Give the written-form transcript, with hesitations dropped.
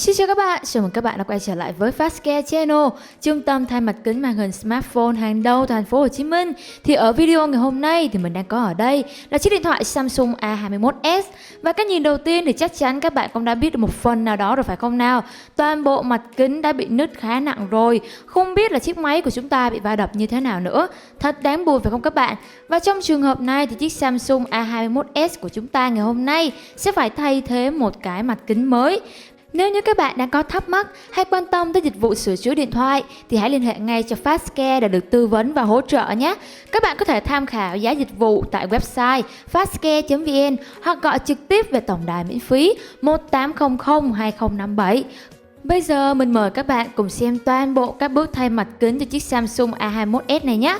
Xin chào các bạn, chào mừng các bạn đã quay trở lại với Fastcare Channel, trung tâm thay mặt kính màn hình smartphone hàng đầu thành phố Hồ Chí Minh. Thì ở video ngày hôm nay thì mình đang có ở đây là chiếc điện thoại Samsung A21s. Và cái nhìn đầu tiên thì chắc chắn các bạn cũng đã biết được một phần nào đó rồi phải không nào? Toàn bộ mặt kính đã bị nứt khá nặng rồi, không biết là chiếc máy của chúng ta bị va đập như thế nào nữa. Thật đáng buồn phải không các bạn? Và trong trường hợp này thì chiếc Samsung A21s của chúng ta ngày hôm nay sẽ phải thay thế một cái mặt kính mới. Nếu như các bạn đang có thắc mắc hay quan tâm tới dịch vụ sửa chữa điện thoại thì hãy liên hệ ngay cho Fastcare để được tư vấn và hỗ trợ nhé. Các bạn có thể tham khảo giá dịch vụ tại website Fastcare VN hoặc gọi trực tiếp về tổng đài miễn phí 1800 2057. Bây giờ mình mời các bạn cùng xem toàn bộ các bước thay mặt kính cho chiếc Samsung A21s này nhé.